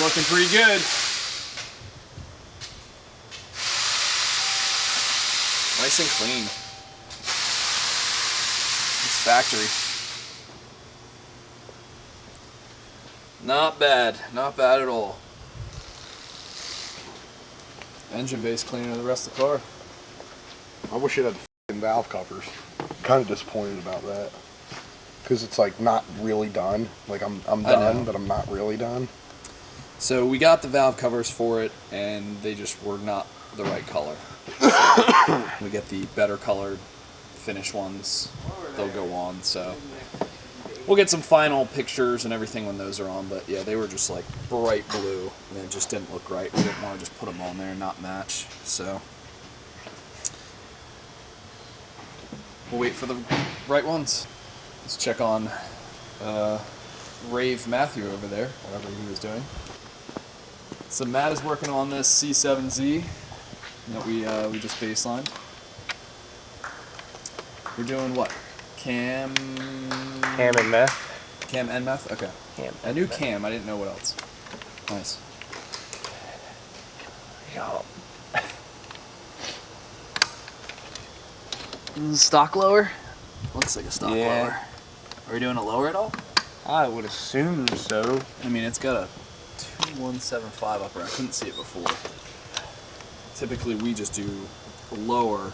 looking pretty good. Nice and clean. It's factory. Not bad. Not bad at all. Engine base cleaner than the rest of the car. I wish it had f***ing valve covers. Kind of disappointed about that. Because it's like not really done. Like I'm done, but I'm not really done. So we got the valve covers for it, and they just were not the right color. So we get the better colored finish ones. They'll go on. So we'll get some final pictures and everything when those are on. But yeah, they were just like bright blue, and it just didn't look right. We didn't want to just put them on there and not match. So we'll wait for the right ones. Let's check on Rave Matthew over there, whatever he was doing. So Matt is working on this C7Z that we just baselined. We're doing what? Cam and meth. Cam and meth? Okay. Cam. I knew cam, I didn't know what else. Nice. Stock lower? Looks like a stock lower. Are we doing a lower at all? I would assume so. I mean, it's got a 2175 upper. I couldn't see it before. Typically, we just do lower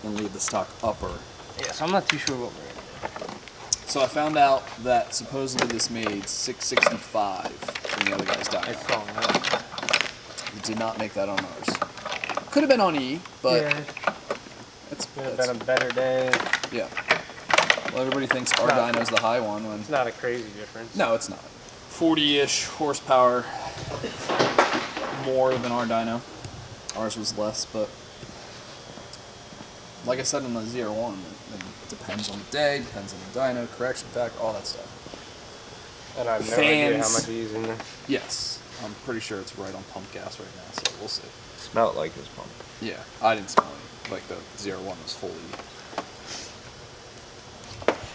and leave the stock upper. Yeah, so I'm not too sure what we're doing. So I found out that supposedly this made 665 from the other guy's dyno. I saw that. We did not make that on ours. Could have been on E, but it's been a better day. Yeah. Well, everybody thinks our dyno's the high one when it's not a crazy difference. No, it's not. 40-ish horsepower more than our dyno. Ours was less, but like I said in the 01, it depends on the day, depends on the dyno, correction factor, all that stuff. And I have no idea how much he's in there. Yes, I'm pretty sure it's right on pump gas right now, so we'll see. Smelled like his pump. Yeah, I didn't smell it. Like the 01 was fully.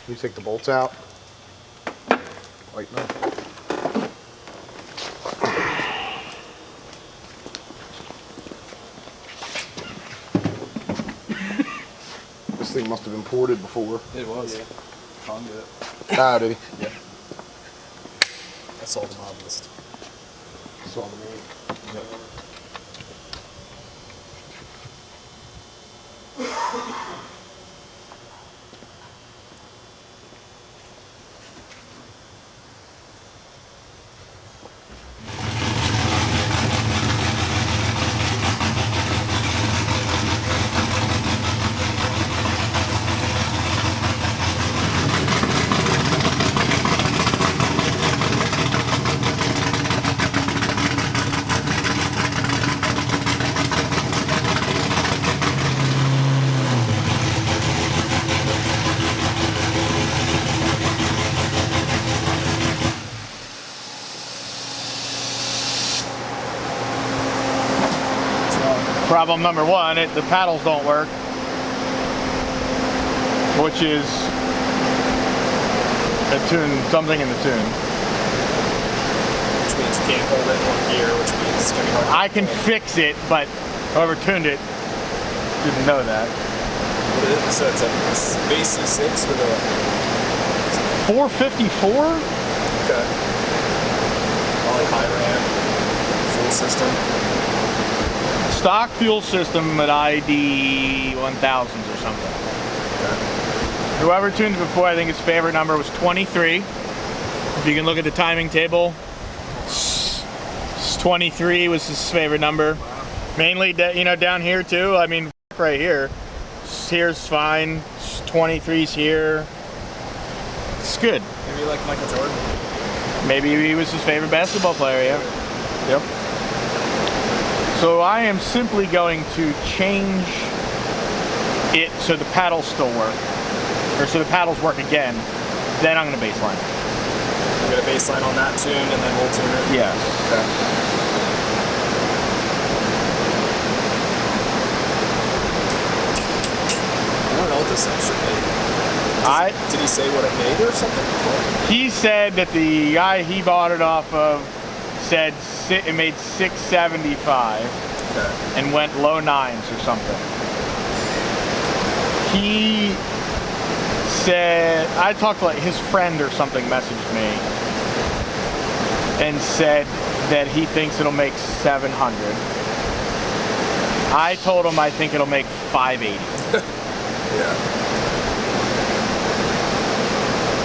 You take the bolts out. Like that. This thing must have been ported before. It was. Yeah. Con did it. Ah, did he? Yeah. I saw the mod list. Saw the name. Yep. Problem number one, the paddles don't work, which is something in the tune. Which means you can't hold it in one gear, which means it's going to be hard. I can fix it, but whoever tuned it didn't know that. What is it? So it's a base C6 with a 454? Okay. Probably high ramp, full system. Stock fuel system at ID 1000s or something. Okay. Whoever tuned it before, I think his favorite number was 23. If you can look at the timing table, 23 was his favorite number. Wow. Mainly, down here too. I mean, right here. Here's fine. 23's here. It's good. Maybe like Michael Jordan. Maybe he was his favorite basketball player, yeah. Yep. So I am simply going to change it so the paddles still work. Or so the paddles work again. Then I'm going to baseline. We're going to baseline on that tune and then we'll tune it? Yes. Okay. I don't know what this actually made. Did he say what it made or something before? He said that the guy he bought it off of said it made 675 and went low 9s or something. He said, I talked to like his friend or something messaged me and said that he thinks it'll make 700. I told him I think it'll make 580. Yeah.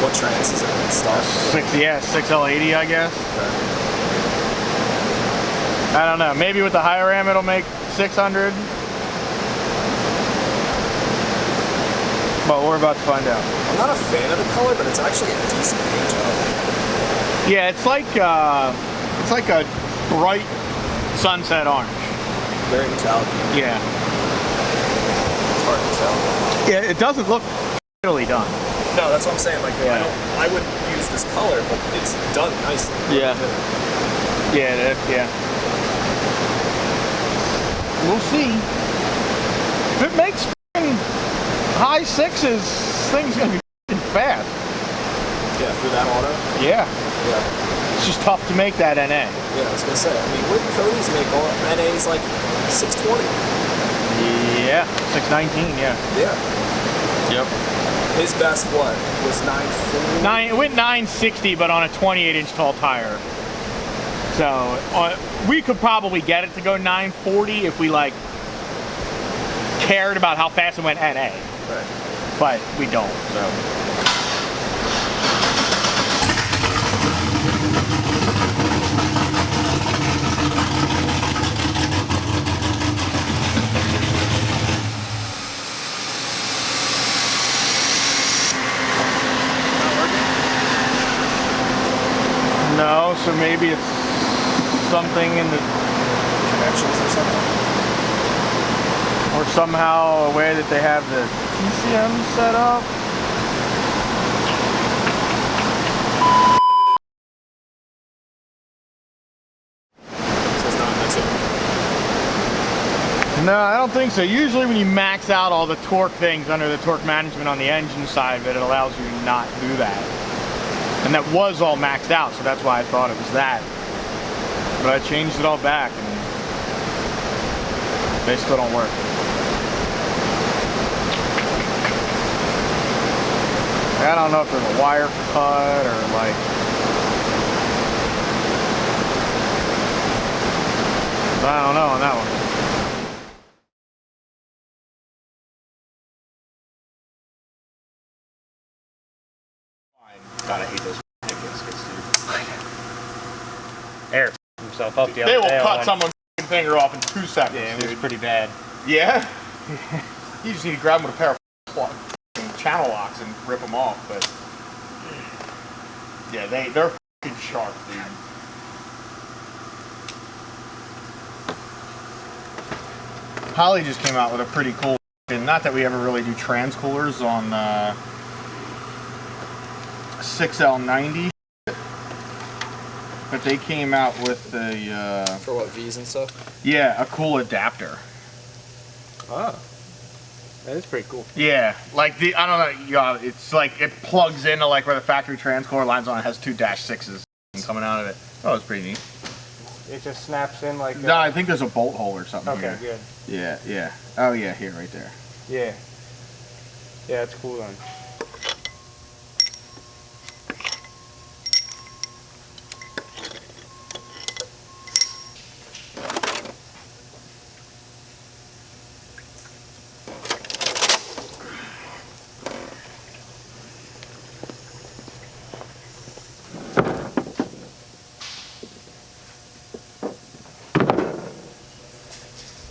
What trans is it in stock? 6L80, I guess. Okay. I don't know. Maybe with the higher RAM it'll make 600. But we're about to find out. I'm not a fan of the color, but it's actually a decent paint job. Yeah, it's like a bright sunset orange. Very metallic. Yeah. It's hard to tell. Yeah, it doesn't look really done. No, that's what I'm saying. Like, Yeah. I wouldn't use this color, but it's done nicely. Yeah. Yeah. We'll see. If it makes high 6s, thing's gonna be fast. Yeah, through that auto. Yeah. Yeah. It's just tough to make that NA. Yeah, I was gonna say. I mean, where do Cody's make all NA's like 620? Yeah. 619. Yeah. Yeah. Yep. His best what was 940. It went 960, but on a 28-inch tall tire. So we could probably get it to go 940 if we like cared about how fast it went NA. Right. But we don't. So. No, so maybe it's something in the Connections or something. or somehow a way that they have the PCM set up. So it's not that's it. No, I don't think so. Usually when you max out all the torque things under the torque management on the engine side of it, it allows you to not do that. And that was all maxed out, so that's why I thought it was that. But I changed it all back and they still don't work. I don't know if there's a wire cut or like... I don't know on that one. God, I hate those gaskets, dude. Eric himself up the other They will day cut on- someone's finger off in 2 seconds, Yeah, it was dude. pretty bad. Yeah? You just need to grab them with a pair of channel locks and rip them off, but... Yeah, they're f***ing sharp, dude. Holly just came out with a pretty cool... Not that we ever really do trans coolers on 6L90, but they came out with a... For what, V's and stuff? yeah, a cool adapter. Oh. That is pretty cool. Yeah, like I don't know, it's like it plugs into like where the factory transcooler lines on. It has 2 -6s coming out of it. Oh, it's pretty neat. It just snaps in like... No, I think there's a bolt hole or something Okay, here. good. Yeah. Oh yeah, here, right there. Yeah. Yeah, it's cool then.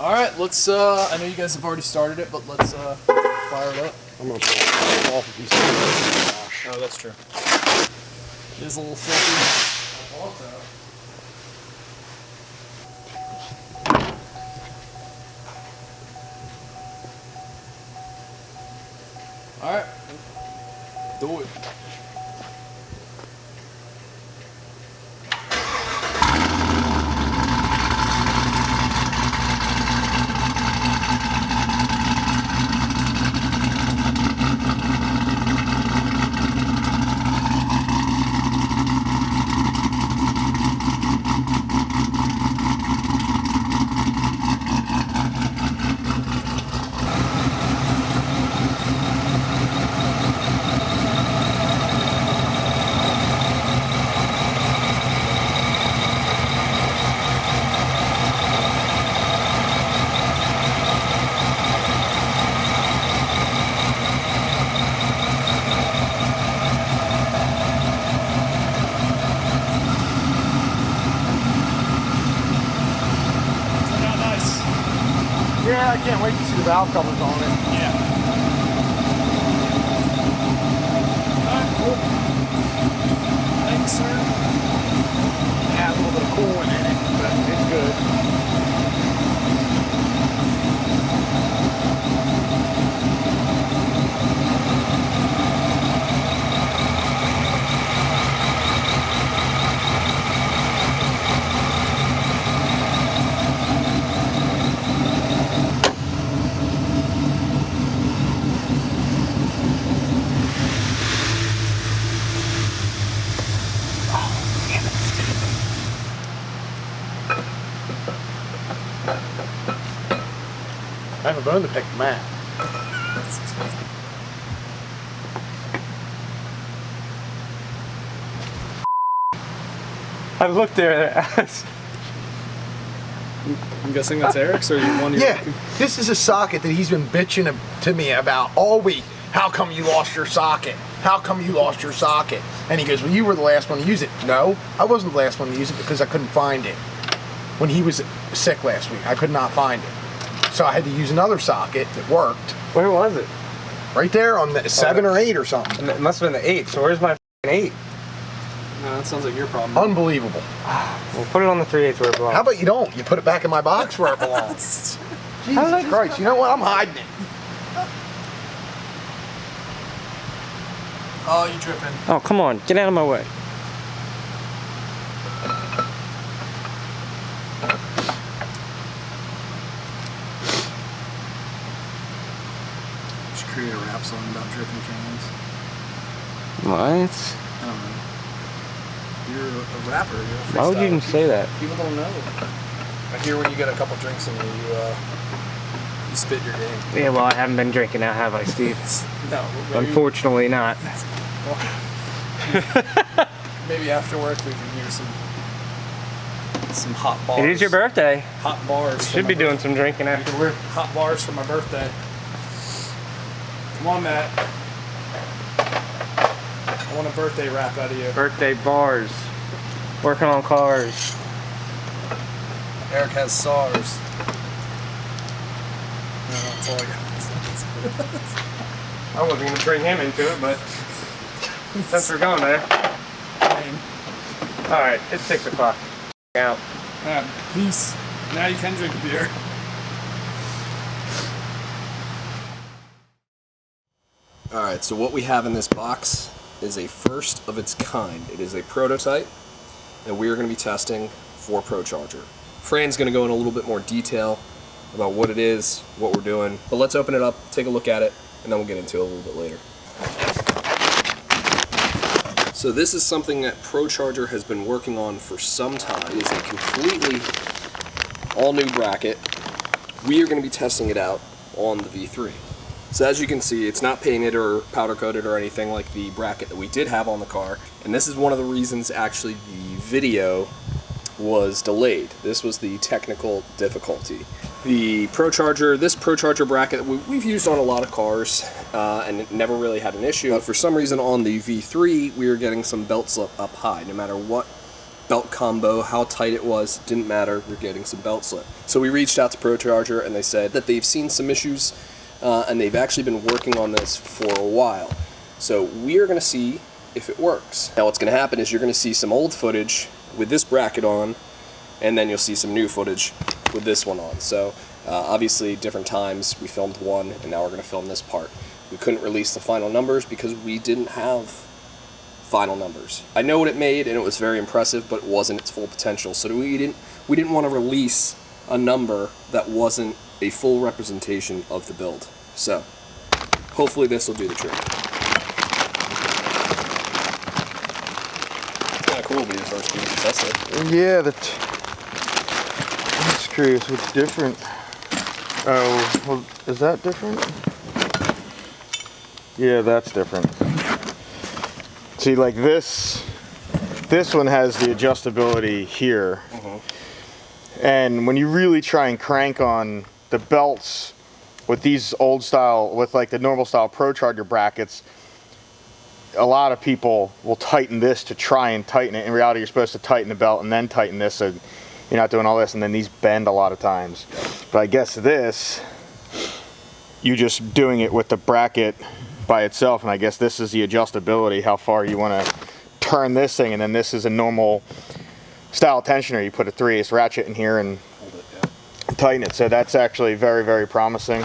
All right, let's. I know you guys have already started it, but let's fire it up. I'm gonna pull it off if you see it. Gosh. Oh, that's true. It is a little filthy. All right, do it. Yeah, I can't wait to see the valve covers on it. Yeah. Alright, cool. Thanks, sir. Yeah, a little bit of coolant in it, but it's good. I have a bone to pick the mat. I looked there. I'm guessing that's Eric's, or one of your... Yeah, this is a socket that he's been bitching to me about all week. How come you lost your socket? How come you lost your socket? And he goes, well, you were the last one to use it. No, I wasn't the last one to use it because I couldn't find it. When he was sick last week, I could not find it. So I had to use another socket that worked. Where was it? Right there on the 7 or 8 or something. It must have been the 8. So where's my 8? No, that sounds like your problem. Unbelievable. We'll put it on the 3/8 where it belongs. How about you don't? You put it back in my box where it belongs. Jesus Christ, you know what? I'm hiding it. Oh, you tripping. Oh, come on. Get out of my way. Just create a rap song about dripping cans. What? I don't know. You're a rapper. You're a freestyler. Why would you even say that? People don't know. I hear when you get a couple drinks in you, you spit your game. Yeah, well, I haven't been drinking now, have I, Steve? No. Maybe, Unfortunately not. maybe after work we can hear some hot bars. It is your birthday. Hot bars. Should be doing some drinking after work. Hot bars for my birthday. Come on, Matt. I want a birthday rap out of you. Birthday bars. Working on cars. Eric has SARS. No, that's all I got. I wasn't going to bring him into it, but since we're going there. Alright, it's 6 o'clock. Out. Peace. Now you can drink a beer. Alright, so what we have in this box is a first of its kind. It is a prototype that we are going to be testing for Procharger. Fran's going to go in a little bit more detail about what it is, what we're doing, but let's open it up, take a look at it, and then we'll get into it a little bit later. So this is something that Procharger has been working on for some time. It is a completely all new bracket. We are going to be testing it out on the V3. So as you can see, it's not painted or powder coated or anything like the bracket that we did have on the car. And this is one of the reasons actually the video was delayed. This was the technical difficulty. The Procharger, this Procharger bracket we've used on a lot of cars and it never really had an issue. But for some reason on the V3, we were getting some belt slip up high. No matter what belt combo, how tight it was, didn't matter, we're getting some belt slip. So we reached out to Procharger and they said that they've seen some issues and they've actually been working on this for a while. So we are going to see if it works. Now what's going to happen is you're going to see some old footage with this bracket on, and then you'll see some new footage with this one on. So obviously different times, we filmed one and now we're going to film this part. We couldn't release the final numbers because we didn't have final numbers. I know what it made and it was very impressive, but it wasn't its full potential. So we didn't want to release a number that wasn't a full representation of the build. So hopefully this will do the trick. It's kind of cool to be the first piece to test it. Yeah, I'm just curious what's different. Oh, well, is that different? Yeah, that's different. See, like this one has the adjustability here. And when you really try and crank on the belts with these old style, with like the normal style Procharger brackets, a lot of people will tighten this to try and tighten it. In reality, you're supposed to tighten the belt and then tighten this so You're not doing all this, and then these bend a lot of times. But I guess this, you just doing it with the bracket by itself, and I guess this is the adjustability, how far you want to turn this thing, and then this is a normal style tensioner. You put a 3/8 ratchet in here and tighten it. So that's actually very, very promising.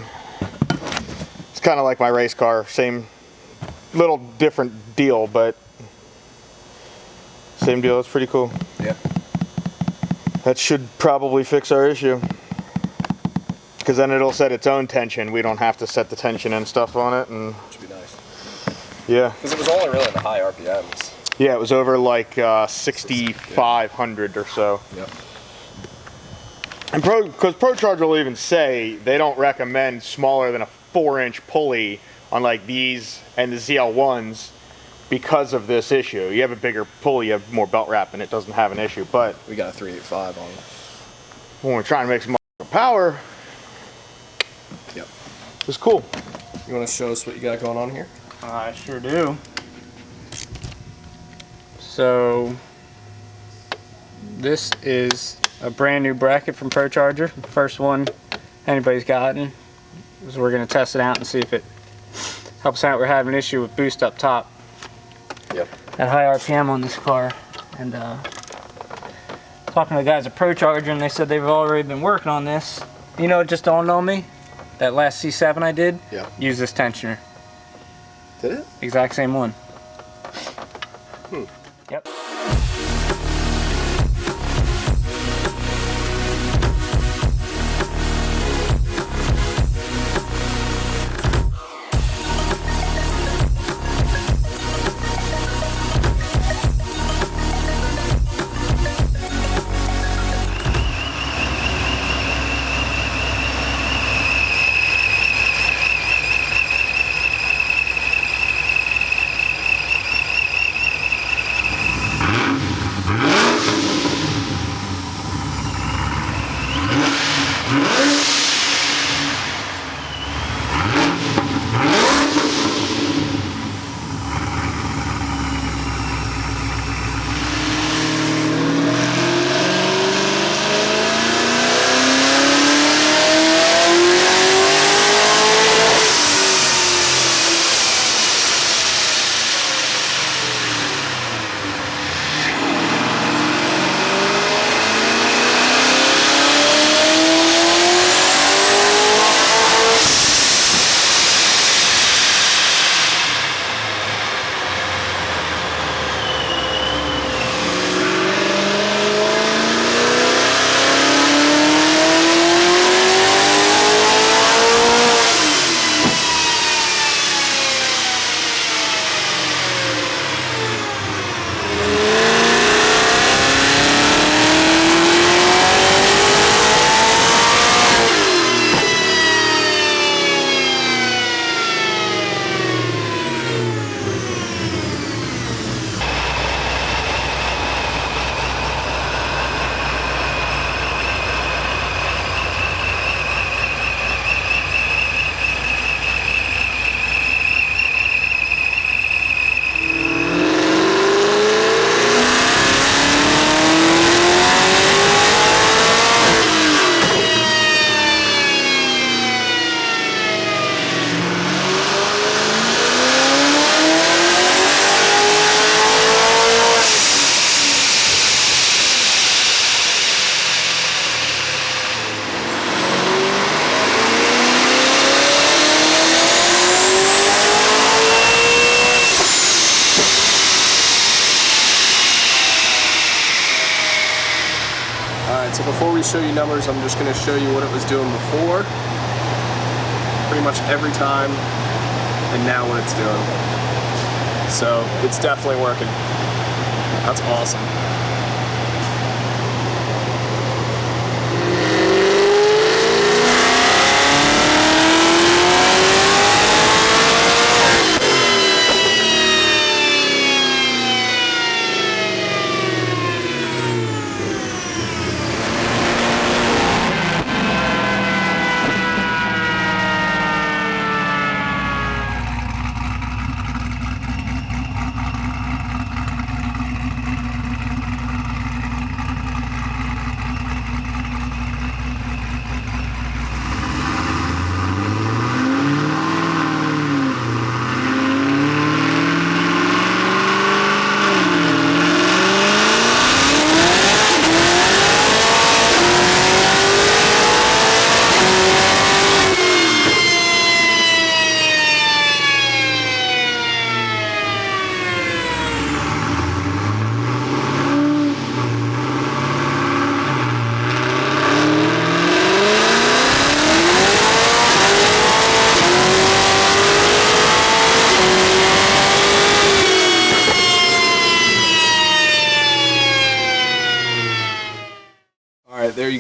It's kind of like my race car, same little different deal, but same deal. It's pretty cool. Yeah. That should probably fix our issue, because then it'll set its own tension. We don't have to set the tension and stuff on it, and Which would be nice. yeah. Because it was only really in the high RPMs. Yeah, it was over like 6,500 or so. Yep. And because Procharged will even say they don't recommend smaller than a 4-inch pulley on like these and the ZL1s because of this issue. You have a bigger pulley, you have more belt wrap, and it doesn't have an issue. But We got a 385 on it. when we're trying to make some power, Yep. it's cool. You want to show us what you got going on here? I sure do. So this is a brand new bracket from Procharger. First one anybody's gotten. So we're going to test it out and see if it helps out. We're having an issue with boost up top Yep. at high RPM on this car. And talking to the guys at Procharger, and they said they've already been working on this. You know, it just dawned on me. That last C7 I did, Yeah. use this tensioner. Did it? Exact same one. Yep. So before we show you numbers, I'm just going to show you what it was doing before, pretty much every time, and now what it's doing. So it's definitely working. That's awesome.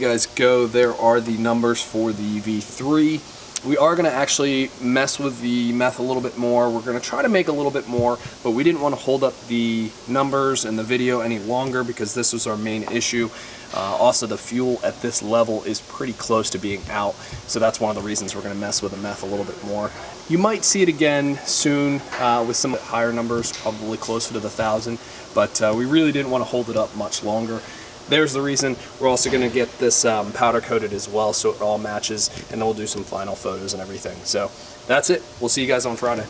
guys go, there are the numbers for the V3. We are going to actually mess with the meth a little bit more. We're going to try to make a little bit more, but we didn't want to hold up the numbers and the video any longer because this was our main issue. Also, the fuel at this level is pretty close to being out, so that's one of the reasons we're going to mess with the meth a little bit more. You might see it again soon with some higher numbers, probably closer to the 1,000, but we really didn't want to hold it up much longer. There's the reason. We're also going to get this powder coated as well so it all matches, and then we'll do some final photos and everything. So that's it. We'll see you guys on Friday.